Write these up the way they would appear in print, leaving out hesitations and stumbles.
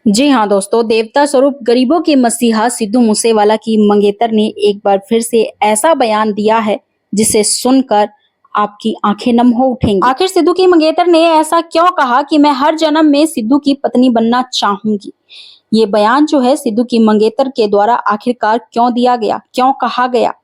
जी हाँ दोस्तों, देवता स्वरूप गरीबों के मसीहा सिद्धू मूसेवाला की मंगेतर ने एक बार फिर से ऐसा बयान दिया है जिसे सुनकर आपकी आंखें नम हो उठेंगी। आखिर सिद्धू की मंगेतर ने ऐसा क्यों कहा कि मैं हर जन्म में सिद्धू की पत्नी बनना चाहूंगी। ये बयान जो है सिद्धू की मंगेतर के द्वारा आखिरकार क्यों दिया गया, क्यों कहा गया,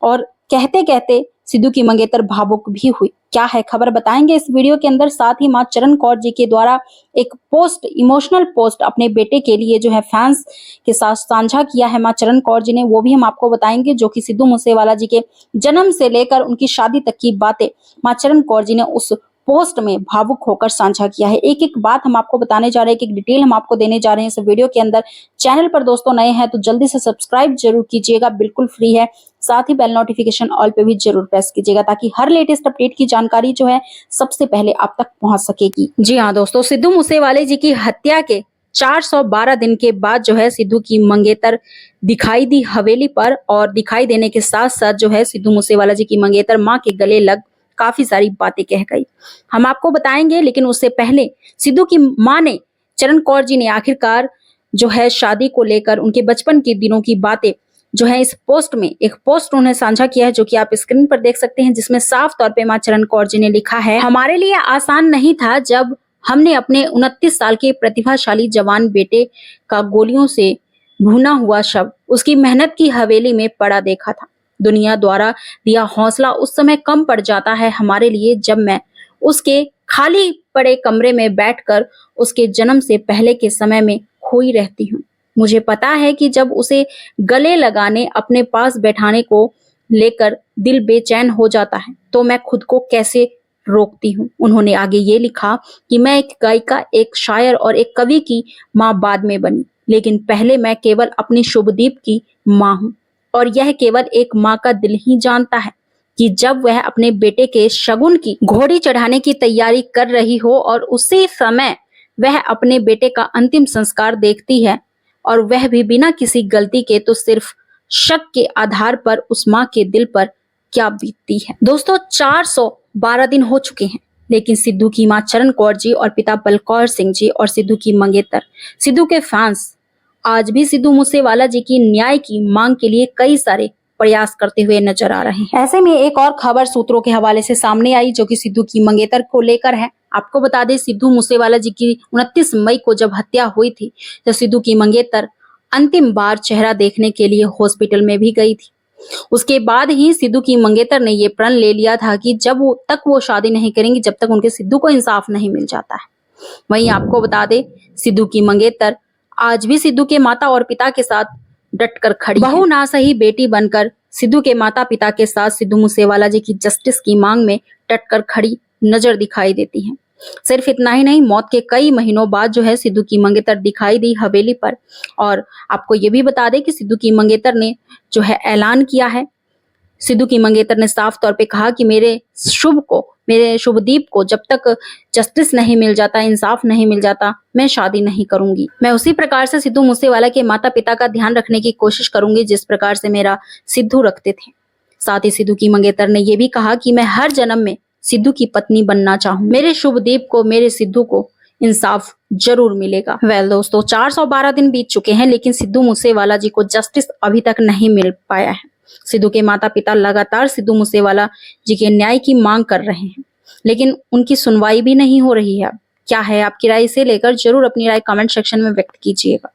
और कहते कहते सिद्धू की मंगेतर भावुक भी हुई। क्या है खबर बताएंगे इस वीडियो के अंदर। साथ ही मां चरण कौर जी के द्वारा एक पोस्ट, इमोशनल पोस्ट अपने बेटे के लिए जो है फैंस के साथ साझा किया है मां चरण कौर जी ने, वो भी हम आपको बताएंगे, जो कि सिद्धू मूसेवाला जी के जन्म से लेकर उनकी शादी तक की बातें मां चरण कौर जी ने उस पोस्ट में भावुक होकर साझा किया है। एक एक बात हम आपको बताने जा रहे हैं, एक एक डिटेल हम आपको देने जा रहे हैं इस वीडियो के अंदर। चैनल पर दोस्तों नए हैं तो जल्दी से सब्सक्राइब जरूर कीजिएगा, बिल्कुल फ्री है। साथ ही बेल नोटिफिकेशन ऑल पे भी जरूर प्रेस कीजिएगा ताकि हर लेटेस्ट अपडेट की जानकारी जो है सबसे पहले आप तक पहुंच सकेगी। जी हाँ दोस्तों, सिद्धू मूसेवाले जी की हत्या के 412 दिन के बाद जो है सिद्धू की मंगेतर दिखाई दी हवेली पर, और दिखाई देने के साथ साथ जो है सिद्धू मूसेवाला जी की मंगेतर मां के गले लग काफी सारी बातें कह गई। हम आपको बताएंगे, लेकिन उससे पहले सिद्धू की मां ने, चरण कौर जी ने आखिरकार जो है शादी को लेकर उनके बचपन के दिनों की बातें जो है इस पोस्ट में, एक पोस्ट उन्हें साझा किया है जो कि आप स्क्रीन पर देख सकते हैं, जिसमें साफ तौर पे मां चरण कौर जी ने लिखा है, हमारे लिए आसान नहीं था जब हमने अपने 29 साल के प्रतिभाशाली जवान बेटे का गोलियों से भुना हुआ शव उसकी मेहनत की हवेली में पड़ा देखा था। दुनिया द्वारा दिया हौसला उस समय कम पड़ जाता है हमारे लिए जब मैं उसके खाली पड़े कमरे में बैठकर उसके जन्म से पहले के समय में खोई रहती हूँ। मुझे पता है कि जब उसे गले लगाने, अपने पास बैठाने को लेकर दिल बेचैन हो जाता है तो मैं खुद को कैसे रोकती हूँ। उन्होंने आगे ये लिखा कि मैं एक गायिका, एक शायर और एक कवि की माँ बाद में बनी, लेकिन पहले मैं केवल अपनी शुभदीप की माँ हूँ। और यह केवल एक माँ का दिल ही जानता है कि जब वह अपने बेटे के शगुन की घोड़ी चढ़ाने की तैयारी कर रही हो और उसी समय वह अपने बेटे का अंतिम संस्कार देखती है, और वह भी बिना किसी गलती के, तो सिर्फ शक के आधार पर उस माँ के दिल पर क्या बीतती है। दोस्तों 412 दिन हो चुके हैं, लेकिन सिद्धू की मां चरण कौर जी और पिता बलकौर सिंह जी और सिद्धू की मंगेतर, सिद्धू के फैंस आज भी सिद्धू मूसेवाला जी की न्याय की मांग के लिए कई सारे प्रयास करते हुए नजर आ रहे हैं। ऐसे में एक और खबर सूत्रों के हवाले से सामने आई जो कि सिद्धू की मंगेतर को लेकर है। आपको बता दें, सिद्धू मूसेवाला जी की 29 मई को जब हत्या हुई थी तो सिद्धू की मंगेतर अंतिम बार चेहरा देखने के लिए हॉस्पिटल में भी गई थी। उसके बाद ही सिद्धू की मंगेतर ने ये प्रण ले लिया था कि जब तक वो शादी नहीं करेंगी जब तक उनके सिद्धू को इंसाफ नहीं मिल जाता है। वहीं आपको बता दें, सिद्धू की मंगेतर आज भी सिद्धू के माता और पिता के साथ डटकर खड़ी है। बहू ना सही बेटी बनकर सिद्धू के माता पिता के साथ सिद्धू मूसेवाला जी की जस्टिस की मांग में डटकर खड़ी नजर दिखाई देती हैं। सिर्फ इतना ही नहीं, मौत के कई महीनों बाद जो है सिद्धू की मंगेतर दिखाई दी हवेली पर। और आपको ये भी बता दें कि सिद्धू की मंगेतर ने जो है ऐलान किया है, सिद्धू की मंगेतर ने साफ तौर पे कहा कि मेरे शुभदीप को जब तक जस्टिस नहीं मिल जाता, इंसाफ नहीं मिल जाता, मैं शादी नहीं करूंगी। मैं उसी प्रकार से सिद्धू मूसेवाला के माता पिता का ध्यान रखने की कोशिश करूंगी जिस प्रकार से मेरा सिद्धू रखते थे। साथ ही सिद्धू की मंगेतर ने यह भी कहा कि मैं हर जन्म में सिद्धू की पत्नी बनना चाहूँ। मेरे शुभदीप को, मेरे सिद्धू को इंसाफ जरूर मिलेगा। वेल दोस्तों, 412 दिन बीत चुके हैं, लेकिन सिद्धू मूसेवाला जी को जस्टिस अभी तक नहीं मिल पाया है। सिद्धू के माता पिता लगातार सिद्धू मूसेवाला जी के न्याय की मांग कर रहे हैं, लेकिन उनकी सुनवाई भी नहीं हो रही है। क्या है आपकी राय, इसे लेकर जरूर अपनी राय कमेंट सेक्शन में व्यक्त कीजिएगा।